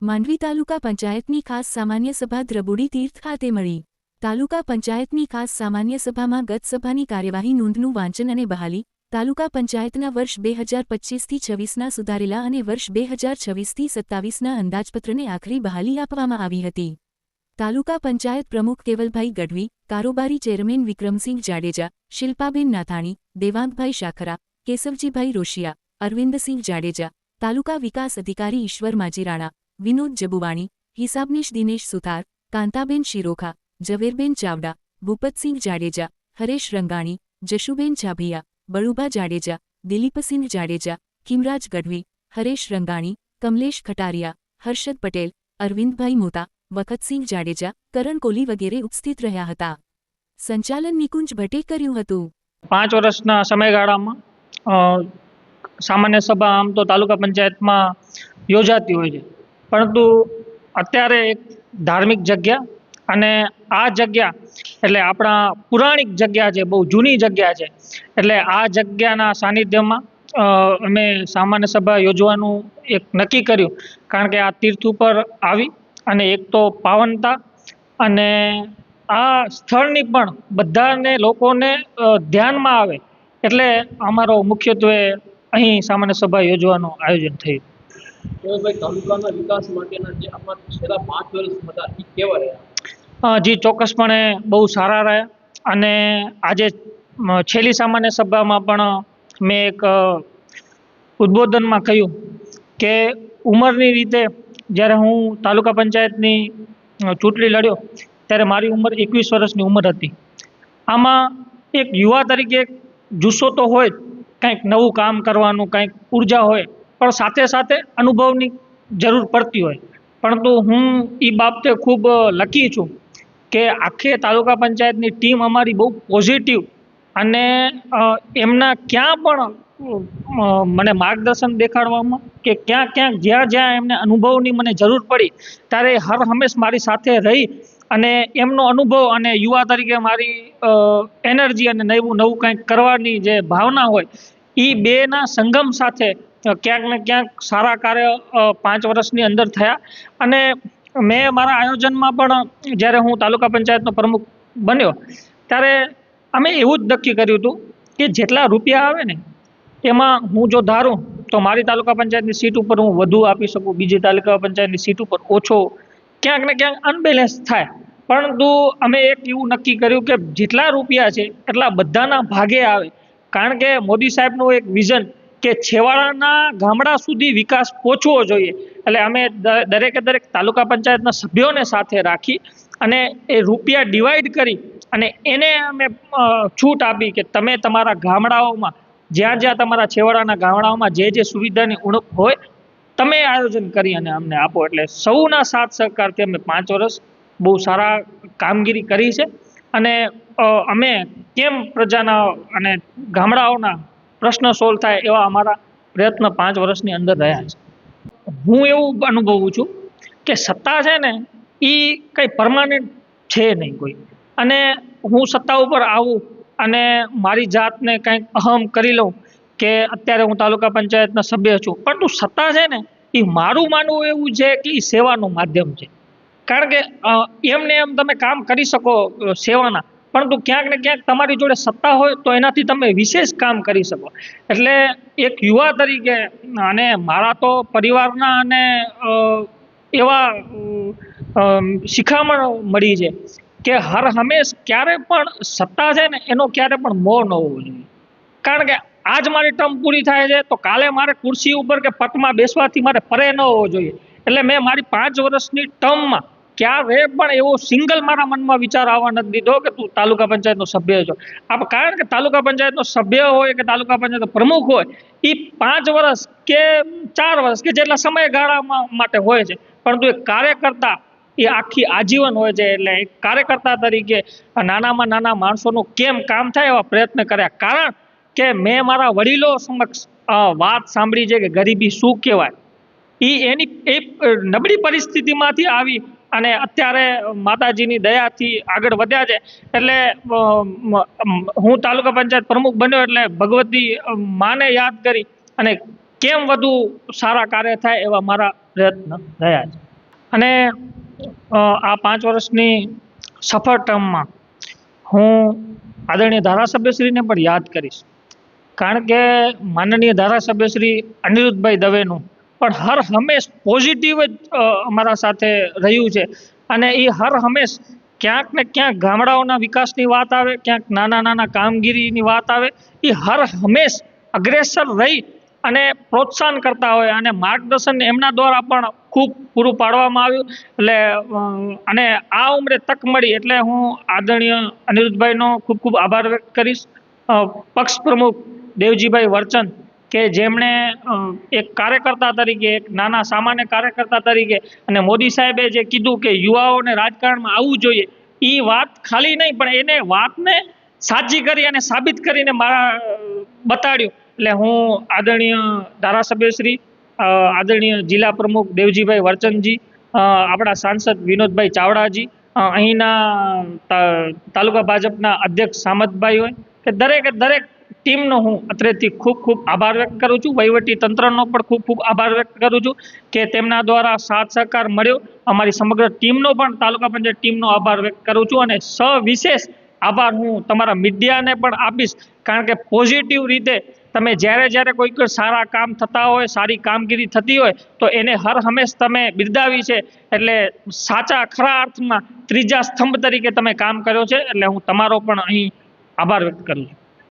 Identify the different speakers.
Speaker 1: માંડવી તાલુકા પંચાયતની ખાસ સામાન્ય સભા દ્રબુડી તીર્થ ખાતે મળી. તાલુકા પંચાયતની ખાસ સામાન્ય સભામાં ગત સભાની કાર્યવાહી નોંધનું વાંચન અને બહાલી, તાલુકા પંચાયતના વર્ષ 2025થી 26ના સુધારેલા અને વર્ષ 2026થી 27ના અંદાજપત્રને આખરી બહાલી આપવામાં આવી હતી. તાલુકા પંચાયત પ્રમુખ કેવલભાઈ ગઢવી, કારોબારી ચેરમેન વિક્રમસિંહ જાડેજા, શિલ્પાબેન નાથાણી, દેવાંગભાઈ શાખરા, કેશવજીભાઈ રોશિયા, અરવિંદસિંહ જાડેજા, તાલુકા વિકાસ અધિકારી ઈશ્વર માજીરાણા, વિનોદ જબુવાણી, હિસાબનીશ દિનેશ સુથાર, કાંતાબેન શિરોખા, ઝવેરબેન ચાવડા, ભૂપતસિંહ જાડેજા, હરેશ રંગાણી, જશુબેન છાભિયા, બળુભા જાડેજા, દિલીપસિંહ જાડેજા, કિમરાજ ગઢવી, હરેશ રંગાણી, કમલેશ ખટારિયા, હર્ષદ પટેલ, અરવિંદભાઈ મોતા, વખતસિંહ જાડેજા, કરણ કોલી વગેરે ઉપસ્થિત રહ્યા હતા. સંચાલન નિકુંજ ભટ્ટે કર્યું હતું.
Speaker 2: 5 વર્ષના સમયગાળામાં સામાન્ય સભા આમ તો તાલુકા પંચાયતમાં યોજાતી હોય છે, પરંતુ અત્યારે એક ધાર્મિક જગ્યા અને આ જગ્યા એટલે આપણા પુરાણિક જગ્યા છે, બહુ જૂની જગ્યા છે, એટલે આ જગ્યાના સાનિધ્યમાં અમે સામાન્ય સભા યોજવાનું એક નક્કી કર્યું. કારણ કે આ તીર્થ ઉપર આવી અને એક તો પાવનતા અને આ સ્થળની પણ બધાને લોકોને ધ્યાનમાં આવે એટલે અમારો મુખ્યત્વે અહીં સામાન્ય સભા યોજવાનું આયોજન થયું.
Speaker 3: ભાઈ, તાલુકાના વિકાસ માટેના જે અમારા છેલ્લા 5 વર્ષ હતા એ કેવા રહ્યા?
Speaker 2: જી, ચોક્કસપણે બહુ સારા રહ્યા. અને આજે છેલ્લી સામાન્ય સભામાં પણ મેં એક ઉદ્બોધનમાં કહ્યું કે ઉંમરની રીતે જ્યારે હું તાલુકા પંચાયતની ચૂંટણી લડ્યો ત્યારે મારી ઉંમર 21 વર્ષની ઉંમર હતી. આમાં એક યુવા તરીકે જુસ્સો તો હોય, કંઈક નવું કામ કરવાનું, કંઈક ઉર્જા હોય, પણ સાથે સાથે અનુભવની જરૂર પડતી હોય. પરંતુ હું એ બાબતે ખૂબ લકી છું કે આખે તાલુકા પંચાયતની ટીમ અમારી બહુ પોઝિટિવ અને એમના ક્યાં પણ મને માર્ગદર્શન દેખાડવામાં કે ક્યાંક જ્યાં એમને અનુભવની મને જરૂર પડી ત્યારે હર હંમેશ મારી સાથે રહી અને એમનો અનુભવ અને યુવા તરીકે મારી એનર્જી અને નવું કંઈક કરવાની જે ભાવના હોય એ બેના સંગમ સાથે ક્યાંક ને ક્યાંક સારા કાર્ય 5 વર્ષની અંદર થયા. અને મેં મારા આયોજનમાં પણ જ્યારે હું તાલુકા પંચાયતનો પ્રમુખ બન્યો ત્યારે અમે એવું જ નક્કી કર્યું હતું કે જેટલા રૂપિયા આવે ને એમાં હું જો ધારું તો મારી તાલુકા પંચાયતની સીટ ઉપર હું વધુ આપી શકું, બીજી તાલુકા પંચાયતની સીટ ઉપર ઓછો, ક્યાંક ને ક્યાંક અનબેલેન્સ થાય. પરંતુ અમે એક એવું નક્કી કર્યું કે જેટલા રૂપિયા છે એટલા બધાના ભાગે આવે. કારણ કે મોદી સાહેબનું એક વિઝન કે છેવાડાના ગામડા સુધી વિકાસ પહોંચવો જોઈએ, એટલે અમે દરેકે દરેક તાલુકા પંચાયતના સભ્યોને સાથે રાખી અને એ રૂપિયા ડિવાઈડ કરી અને એને અમે છૂટ આપી કે તમે તમારા ગામડાઓમાં જ્યાં તમારા છેવાડાના ગામડાઓમાં જે સુવિધાની ઉણપ હોય તમે આયોજન કરી અને અમને આપો. એટલે સૌના સાથ સહકારથી અમે 5 વર્ષ બહુ સારા કામગીરી કરી છે અને અમે કેમ પ્રજાના અને ગામડાઓના પ્રશ્ન સોલ્વ થાય એવા અમારા પ્રયત્ન 5 વર્ષની અંદર રહ્યા છે. હું એવું અનુભવું છું કે સત્તા છે ને એ કંઈ પરમાનન્ટ છે નહીં કોઈ, અને હું સત્તા ઉપર આવું અને મારી જાતને કંઈક અહમ કરી લઉં કે અત્યારે હું તાલુકા પંચાયતના સભ્ય છું, પરંતુ સત્તા છે ને એ મારું માનવું એવું છે કે એ સેવાનું માધ્યમ છે. કારણ કે એમને એમ તમે કામ કરી શકો સેવાના, પરંતુ ક્યાંક ને ક્યાંક તમારી જોડે સત્તા હોય તો એનાથી તમે વિશેષ કામ કરી શકો. એટલે એક યુવા તરીકે અને મારા તો પરિવારના અને એવા શિખામણ મળી છે કે હર હંમેશ ક્યારે પણ સત્તા છે ને એનો ક્યારે પણ મોહ ન હોવો જોઈએ. કારણ કે આજ મારી ટર્મ પૂરી થાય છે તો કાલે મારે ખુરશી ઉપર કે પટમાં બેસવાથી મારે પરે ન હોવો જોઈએ. એટલે મેં મારી 5 વર્ષની ટર્મમાં ક્યારે પણ એવો સિંગલ મારા મનમાં વિચાર આવવા નથી દીધો કે તું તાલુકા પંચાયતનો સભ્ય છો. કારણ કે તાલુકા પંચાયતનો સભ્ય હોય કે તાલુકા પંચાયતનો પ્રમુખ હોય એ 5 વર્ષ કે 4 વર્ષ કે જેટલા સમયગાળા માટે હોય છે, પરંતુ એક કાર્યકર્તા એ આખી આજીવન હોય છે. એટલે એક કાર્યકર્તા તરીકે નાનામાં નાના માણસોનું કેમ કામ થાય એવા પ્રયત્ન કર્યા. કારણ કે મેં મારા વડીલો સમક્ષ વાત સાંભળી છે કે ગરીબી શું કહેવાય. એની નબળી પરિસ્થિતિમાંથી આવી અને અત્યારે માતાજીની દયાથી આગળ વધ્યા છે. એટલે હું તાલુકા પંચાયત પ્રમુખ બન્યો એટલે ભગવતી માને યાદ કરી અને કેમ વધુ સારા કાર્ય થાય એવા મારા પ્રયત્ન રહ્યા છે. અને આ 5 વર્ષની સફળ ટર્મમાં હું આદરણીય ધારાસભ્યશ્રીને પણ યાદ કરીશ, કારણ કે માનનીય ધારાસભ્ય શ્રી અનિરુદ્ધભાઈ દવેનું પણ હર હંમેશ પોઝિટિવ જ અમારા સાથે રહ્યું છે. અને એ હર હંમેશ ક્યાંક ને ક્યાંક ગામડાઓના વિકાસની વાત આવે, ક્યાંક નાના નાના કામગીરીની વાત આવે, એ હર હંમેશ અગ્રેસર રહી અને પ્રોત્સાહન કરતા હોય અને માર્ગદર્શન એમના દ્વારા પણ ખૂબ પૂરું પાડવામાં આવ્યું. એટલે અને આ ઉંમરે તક મળી એટલે હું આદરણીય અનિરુદ્ધભાઈનો ખૂબ ખૂબ આભાર વ્યક્ત કરીશ. પક્ષ પ્રમુખ દેવજીભાઈ વરચંદ કે જેમણે એક કાર્યકર્તા તરીકે, એક નાના સામાન્ય કાર્યકર્તા તરીકે, અને મોદી સાહેબે જે કીધું કે યુવાઓને રાજકારણમાં આવવું જોઈએ, એ વાત ખાલી નહીં પણ એને વાતને સાચી કરી અને સાબિત કરીને મારા બતાડ્યું. એટલે હું આદરણીય ધારાસભ્યશ્રી, આદરણીય જિલ્લા પ્રમુખ દેવજીભાઈ વરચંદજી, આપણા સાંસદ વિનોદભાઈ ચાવડાજી, અહીંના તાલુકા ભાજપના અધ્યક્ષ સામતભાઈ હોય કે દરેક ટીમનો હું અત્રેથી ખૂબ ખૂબ આભાર વ્યક્ત કરું છું. વહીવટી તંત્રનો પણ ખૂબ ખૂબ આભાર વ્યક્ત કરું છું કે તેમના દ્વારા સાથ સહકાર મળ્યો. અમારી સમગ્ર ટીમનો પણ, તાલુકા પંચાયત ટીમનો આભાર વ્યક્ત કરું છું. અને સવિશેષ આભાર હું તમારા મીડિયાને પણ આપીશ, કારણ કે પોઝિટિવ રીતે તમે જ્યારે કોઈ સારા કામ થતા હોય, સારી કામગીરી થતી હોય તો એને હર હંમેશ તમે બિરદાવી છે. એટલે સાચા ખરા અર્થમાં ત્રીજા સ્તંભ તરીકે તમે કામ કર્યો છે. એટલે હું તમારો પણ અહીં આભાર વ્યક્ત કરું છું.